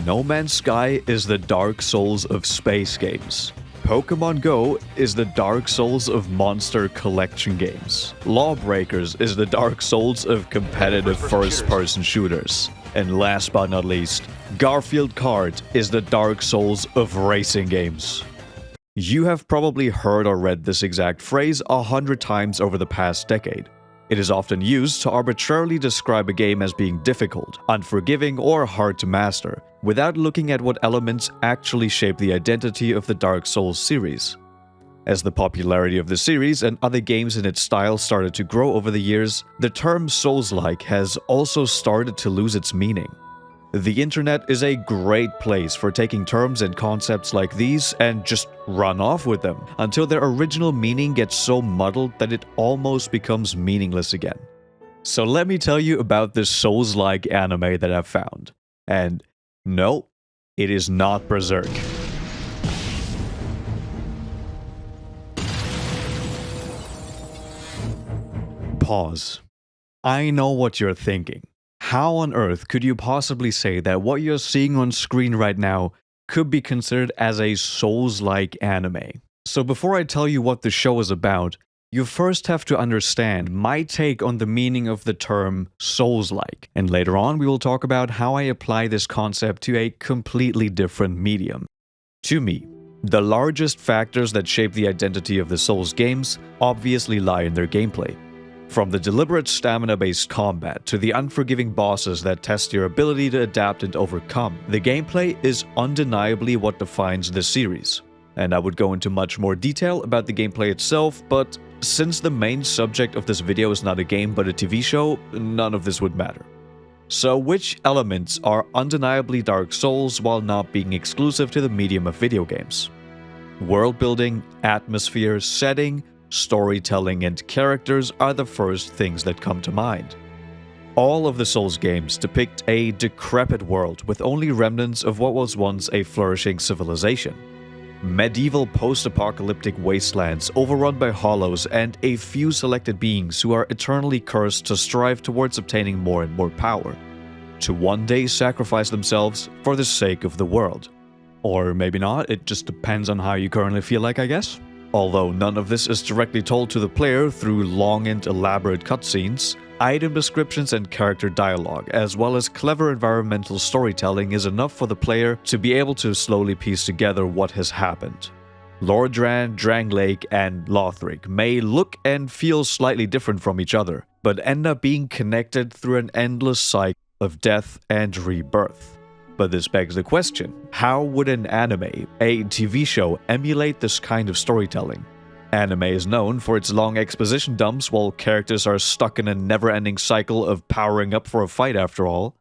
No Man's Sky is the Dark Souls of space games. Pokemon Go is the Dark Souls of monster collection games. Lawbreakers is the Dark Souls of competitive first-person shooters. And last but not least, Garfield Kart is the Dark Souls of racing games. You have probably heard or read this exact phrase 100 times over the past decade. It is often used to arbitrarily describe a game as being difficult, unforgiving, or hard to master, without looking at what elements actually shape the identity of the Dark Souls series. As the popularity of the series and other games in its style started to grow over the years, the term Souls-like has also started to lose its meaning. The internet is a great place for taking terms and concepts like these and just run off with them until their original meaning gets so muddled that it almost becomes meaningless again. So let me tell you about this Souls-like anime that I've found. And no, it is not Berserk. Pause. I know what you're thinking. How on earth could you possibly say that what you're seeing on screen right now could be considered as a Souls-like anime? So before I tell you what the show is about, you first have to understand my take on the meaning of the term Souls-like, and later on we will talk about how I apply this concept to a completely different medium. To me, the largest factors that shape the identity of the Souls games obviously lie in their gameplay. From the deliberate stamina-based combat to the unforgiving bosses that test your ability to adapt and overcome, the gameplay is undeniably what defines this series. And I would go into much more detail about the gameplay itself, but since the main subject of this video is not a game but a TV show, none of this would matter. So which elements are undeniably Dark Souls while not being exclusive to the medium of video games? World building, atmosphere, setting, storytelling, and characters are the first things that come to mind. All of the Souls games depict a decrepit world with only remnants of what was once a flourishing civilization. Medieval post-apocalyptic wastelands overrun by hollows and a few selected beings who are eternally cursed to strive towards obtaining more and more power, to one day sacrifice themselves for the sake of the world. Or maybe not, it just depends on how you currently feel like, I guess. Although none of this is directly told to the player through long and elaborate cutscenes, item descriptions and character dialogue, as well as clever environmental storytelling is enough for the player to be able to slowly piece together what has happened. Lordran, Drangleic, and Lothric may look and feel slightly different from each other, but end up being connected through an endless cycle of death and rebirth. But this begs the question, how would an anime, a TV show, emulate this kind of storytelling? Anime is known for its long exposition dumps while characters are stuck in a never-ending cycle of powering up for a fight after all.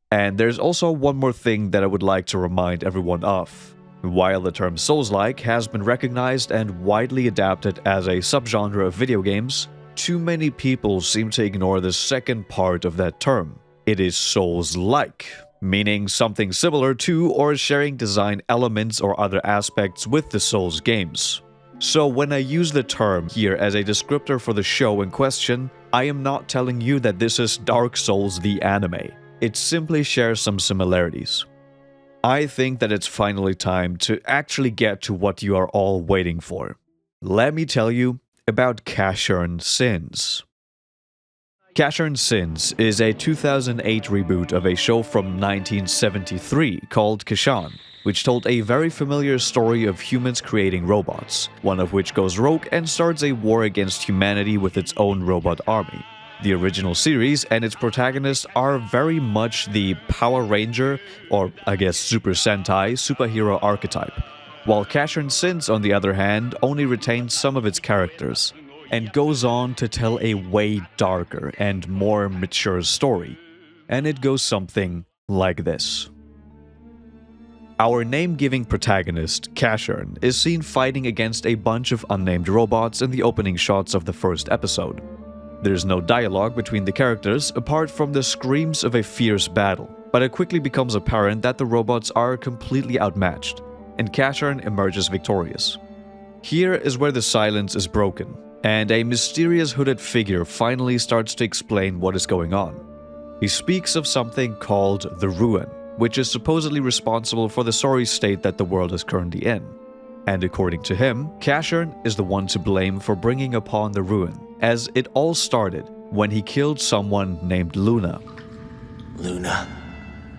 And there's also one more thing that I would like to remind everyone of. While the term Souls-like has been recognized and widely adapted as a subgenre of video games, too many people seem to ignore the second part of that term. It is Souls-like, meaning something similar to or sharing design elements or other aspects with the Souls games. So when I use the term here as a descriptor for the show in question, I am not telling you that this is Dark Souls the anime. It simply shares some similarities. I think that it's finally time to actually get to what you are all waiting for. Let me tell you about Casshern Sins. Casshern Sins is a 2008 reboot of a show from 1973 called Casshern, which told a very familiar story of humans creating robots, one of which goes rogue and starts a war against humanity with its own robot army. The original series and its protagonists are very much the Power Ranger, or I guess Super Sentai, superhero archetype, while Casshern Sins, on the other hand, only retains some of its characters, and goes on to tell a way darker and more mature story. And it goes something like this. Our name-giving protagonist, Casshern, is seen fighting against a bunch of unnamed robots in the opening shots of the first episode. There's no dialogue between the characters apart from the screams of a fierce battle, but it quickly becomes apparent that the robots are completely outmatched, and Casshern emerges victorious. Here is where the silence is broken, and a mysterious hooded figure finally starts to explain what is going on. He speaks of something called the Ruin, which is supposedly responsible for the sorry state that the world is currently in. And according to him, Casshern is the one to blame for bringing upon the ruin, as it all started when he killed someone named Luna. Luna,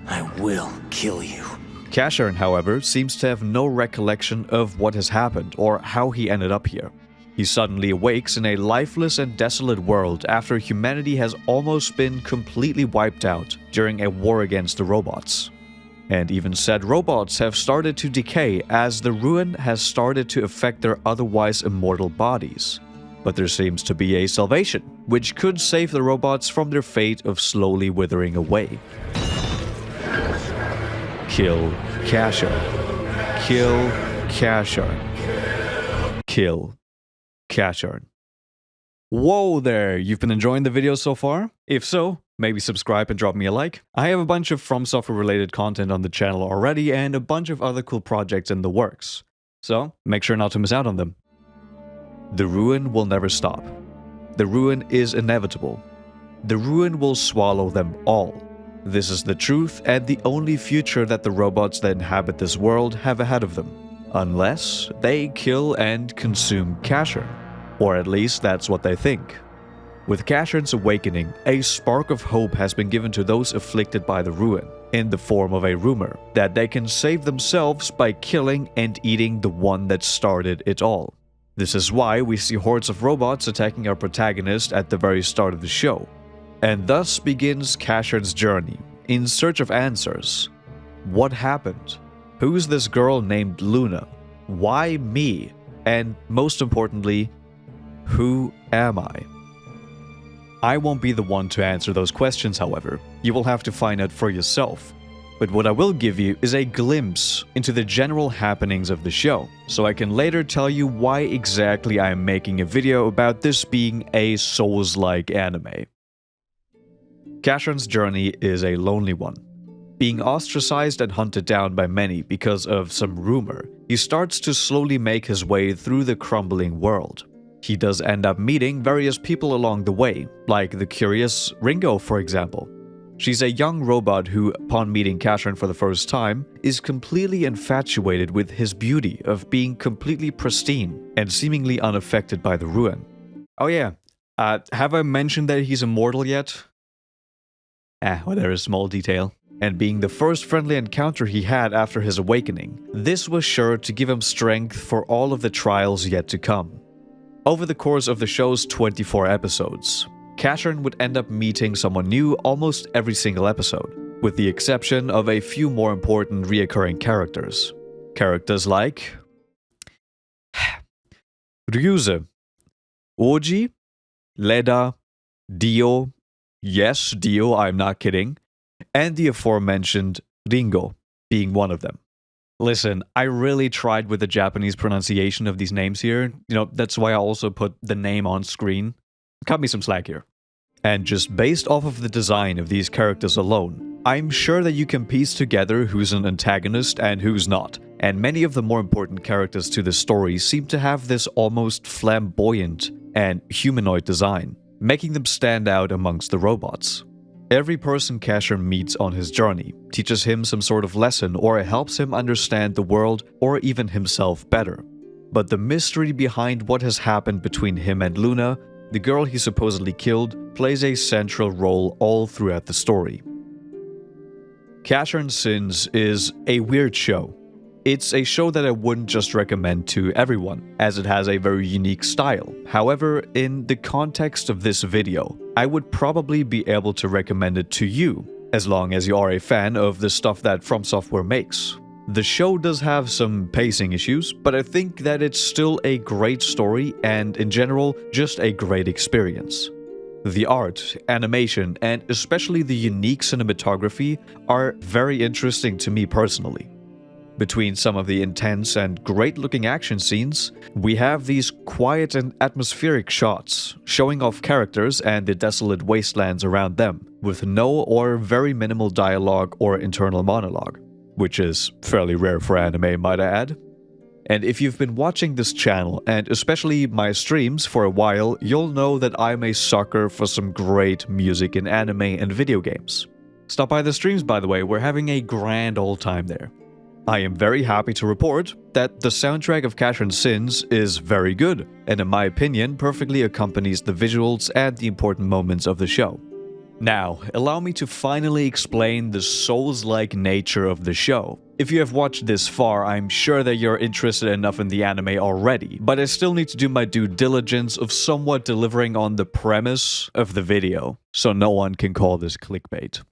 I will kill you. Casshern, however, seems to have no recollection of what has happened or how he ended up here. He suddenly awakes in a lifeless and desolate world after humanity has almost been completely wiped out during a war against the robots. And even said robots have started to decay as the ruin has started to affect their otherwise immortal bodies. But there seems to be a salvation, which could save the robots from their fate of slowly withering away. Kill Casshern. Kill Casshern. Kill Casshern. Whoa there, you've been enjoying the video so far? If so, maybe subscribe and drop me a like. I have a bunch of From Software related content on the channel already and a bunch of other cool projects in the works. So, make sure not to miss out on them. The ruin will never stop. The ruin is inevitable. The ruin will swallow them all. This is the truth and the only future that the robots that inhabit this world have ahead of them. Unless they kill and consume Casshern. Or at least that's what they think. With Casshern's awakening, a spark of hope has been given to those afflicted by the ruin, in the form of a rumor that they can save themselves by killing and eating the one that started it all. This is why we see hordes of robots attacking our protagonist at the very start of the show. And thus begins Casshern's journey, in search of answers. What happened? Who's this girl named Luna? Why me? And most importantly, who am I? I won't be the one to answer those questions, however. You will have to find out for yourself. But what I will give you is a glimpse into the general happenings of the show, so I can later tell you why exactly I am making a video about this being a Souls-like anime. Casshern's journey is a lonely one. Being ostracized and hunted down by many because of some rumor, he starts to slowly make his way through the crumbling world. He does end up meeting various people along the way, like the curious Ringo, for example. She's a young robot who, upon meeting Casshern for the first time, is completely infatuated with his beauty of being completely pristine and seemingly unaffected by the ruin. Oh yeah, have I mentioned that he's immortal yet? Whatever, small detail. And being the first friendly encounter he had after his awakening, this was sure to give him strength for all of the trials yet to come. Over the course of the show's 24 episodes, Casshern would end up meeting someone new almost every single episode, with the exception of a few more important reoccurring characters. Characters like Ryuze, Oji, Leda, Dio, yes, Dio, I'm not kidding, and the aforementioned Ringo being one of them. Listen, I really tried with the Japanese pronunciation of these names here. That's why I also put the name on screen. Cut me some slack here. And just based off of the design of these characters alone, I'm sure that you can piece together who's an antagonist and who's not. And many of the more important characters to the story seem to have this almost flamboyant and humanoid design, making them stand out amongst the robots. Every person Casshern meets on his journey teaches him some sort of lesson or helps him understand the world or even himself better. But the mystery behind what has happened between him and Luna, the girl he supposedly killed, plays a central role all throughout the story. Casshern Sins is a weird show. It's a show that I wouldn't just recommend to everyone, as it has a very unique style. However, in the context of this video, I would probably be able to recommend it to you, as long as you are a fan of the stuff that From Software makes. The show does have some pacing issues, but I think that it's still a great story and, in general, just a great experience. The art, animation, and especially the unique cinematography are very interesting to me personally. Between some of the intense and great-looking action scenes, we have these quiet and atmospheric shots, showing off characters and the desolate wastelands around them, with no or very minimal dialogue or internal monologue, which is fairly rare for anime, might I add. And if you've been watching this channel, and especially my streams for a while, you'll know that I'm a sucker for some great music in anime and video games. Stop by the streams, by the way, we're having a grand old time there. I am very happy to report that the soundtrack of Casshern Sins is very good, and in my opinion, perfectly accompanies the visuals and the important moments of the show. Now, allow me to finally explain the Souls-like nature of the show. If you have watched this far, I'm sure that you're interested enough in the anime already, but I still need to do my due diligence of somewhat delivering on the premise of the video, so no one can call this clickbait.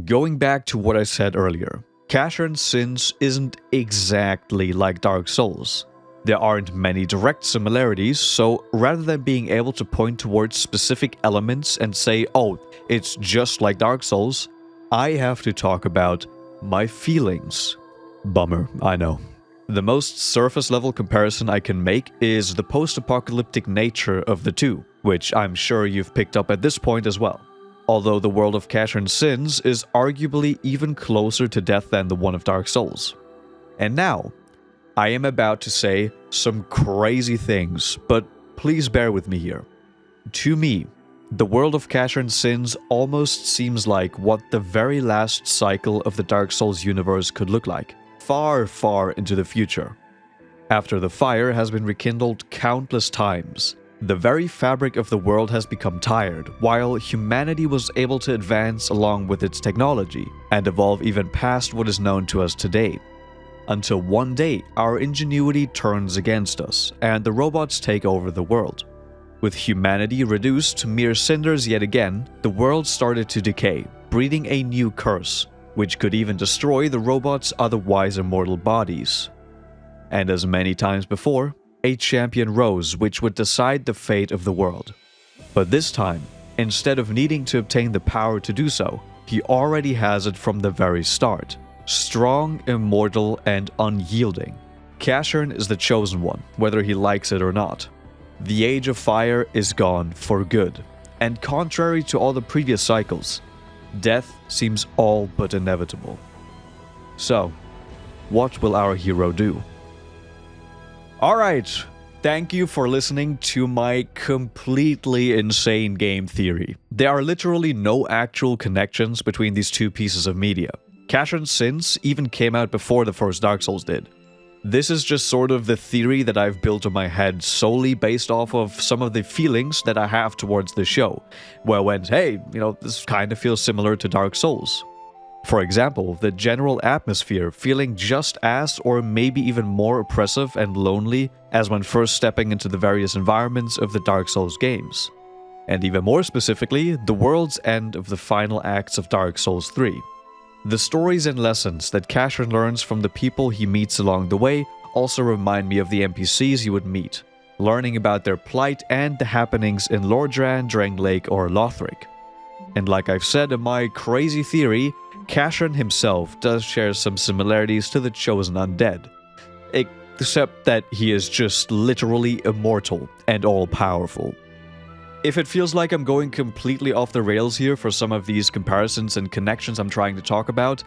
Going back to what I said earlier, Casshern Sins isn't exactly like Dark Souls. There aren't many direct similarities, so rather than being able to point towards specific elements and say, oh, it's just like Dark Souls, I have to talk about my feelings. Bummer, I know. The most surface-level comparison I can make is the post-apocalyptic nature of the two, which I'm sure you've picked up at this point as well. Although the world of Casshern Sins is arguably even closer to death than the one of Dark Souls. And now, I am about to say some crazy things, but please bear with me here. To me, the world of Casshern Sins almost seems like what the very last cycle of the Dark Souls universe could look like, far, far into the future. After the fire has been rekindled countless times, the very fabric of the world has become tired, while humanity was able to advance along with its technology and evolve even past what is known to us today. Until one day, our ingenuity turns against us, and the robots take over the world. With humanity reduced to mere cinders yet again, the world started to decay, breeding a new curse, which could even destroy the robots' otherwise immortal bodies. And as many times before, a champion rose which would decide the fate of the world. But this time, instead of needing to obtain the power to do so, he already has it from the very start. Strong, immortal, and unyielding. Casshern is the chosen one, whether he likes it or not. The Age of Fire is gone for good, and contrary to all the previous cycles, death seems all but inevitable. So, what will our hero do? Alright, thank you for listening to my completely insane game theory. There are literally no actual connections between these two pieces of media. Casshern Sins even came out before the first Dark Souls did. This is just sort of the theory that I've built in my head solely based off of some of the feelings that I have towards the show, where I went, hey, this kind of feels similar to Dark Souls. For example, the general atmosphere feeling just as or maybe even more oppressive and lonely as when first stepping into the various environments of the Dark Souls games. And even more specifically, the world's end of the final acts of Dark Souls 3. The stories and lessons that Casshern learns from the people he meets along the way also remind me of the NPCs you would meet, learning about their plight and the happenings in Lordran, Drangleic, or Lothric. And like I've said in my crazy theory, Casshern himself does share some similarities to the Chosen Undead, except that he is just literally immortal and all-powerful. If it feels like I'm going completely off the rails here for some of these comparisons and connections I'm trying to talk about,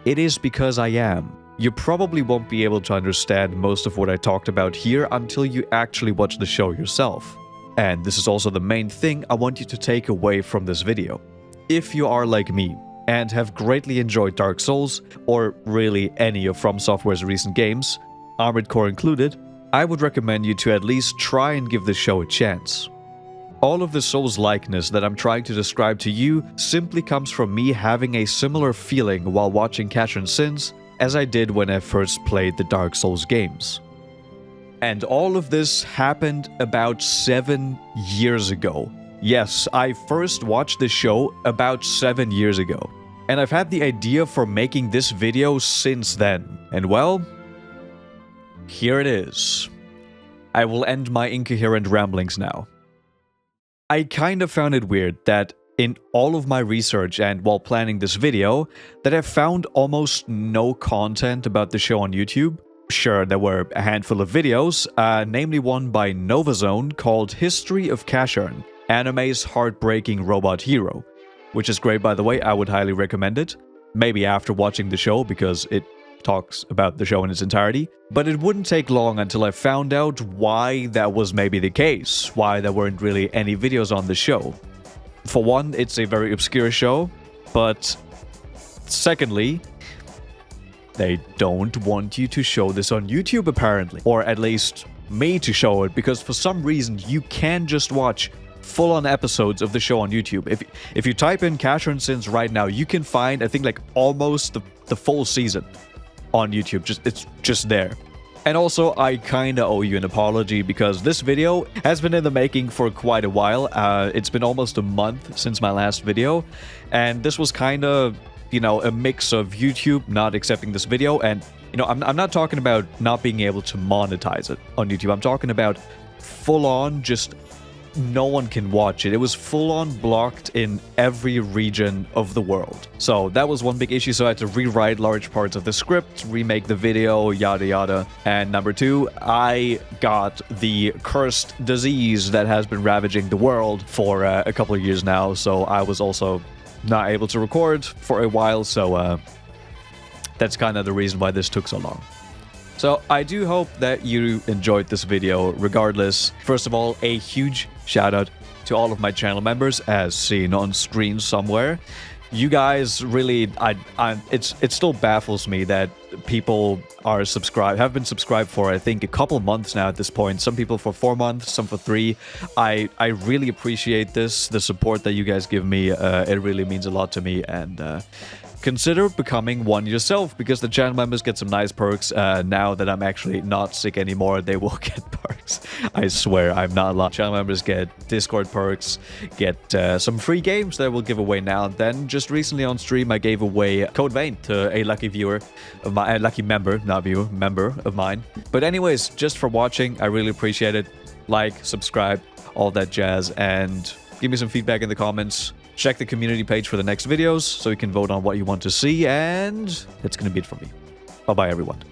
it is because I am. You probably won't be able to understand most of what I talked about here until you actually watch the show yourself. And this is also the main thing I want you to take away from this video. If you are like me, and have greatly enjoyed Dark Souls, or really any of FromSoftware's recent games, Armored Core included, I would recommend you to at least try and give the show a chance. All of the Souls-likeness that I'm trying to describe to you simply comes from me having a similar feeling while watching Casshern Sins as I did when I first played the Dark Souls games. And all of this happened about 7 years ago. Yes, I first watched the show about 7 years ago, and I've had the idea for making this video since then, and well, here it is. I will end my incoherent ramblings now. I kind of found it weird that in all of my research and while planning this video, that I found almost no content about the show on YouTube. Sure, there were a handful of videos, namely one by Novazone called History of Casshern, Anime's Heartbreaking Robot Hero, which is great by the way, I would highly recommend it. Maybe after watching the show because it talks about the show in its entirety, but it wouldn't take long until I found out why that was maybe the case, why there weren't really any videos on the show. For one, it's a very obscure show, But secondly, they don't want you to show this on YouTube, apparently. Or at least me to show it, because for some reason you can just watch full-on episodes of the show on YouTube. If you type in Casshern Sins right now, you can find, I think, like almost the full season on YouTube. It's just there. And also, I kinda owe you an apology, because this video has been in the making for quite a while. It's been almost a month since my last video, and this was kinda, you know, a mix of YouTube not accepting this video, and, you know, I'm not talking about not being able to monetize it on YouTube. I'm talking about full-on just no one can watch it. It was full-on blocked in every region of the world. So that was one big issue, so I had to rewrite large parts of the script, remake the video, yada yada. And number two, I got the cursed disease that has been ravaging the world for a couple of years now, so I was also not able to record for a while, so that's kind of the reason why this took so long. So I do hope that you enjoyed this video regardless. First of all, a huge shout out to all of my channel members, as seen on screen somewhere. You guys really, it still baffles me that people have been subscribed for, I think, a couple months now at this point. Some people for 4 months, some for 3. I really appreciate this, the support that you guys give me. It really means a lot to me, and consider becoming one yourself, because the channel members get some nice perks. Now that I'm actually not sick anymore, they will get perks. I swear, I'm not lying. Channel members get Discord perks, get some free games that we'll give away now and then. Just recently on stream, I gave away Code Vein to a lucky viewer of my, lucky member, not viewer, member of mine. But anyways, just for watching, I really appreciate it. Like, subscribe, all that jazz, and give me some feedback in the comments. Check the community page for the next videos so you can vote on what you want to see, and that's gonna be it from me. Bye-bye, everyone.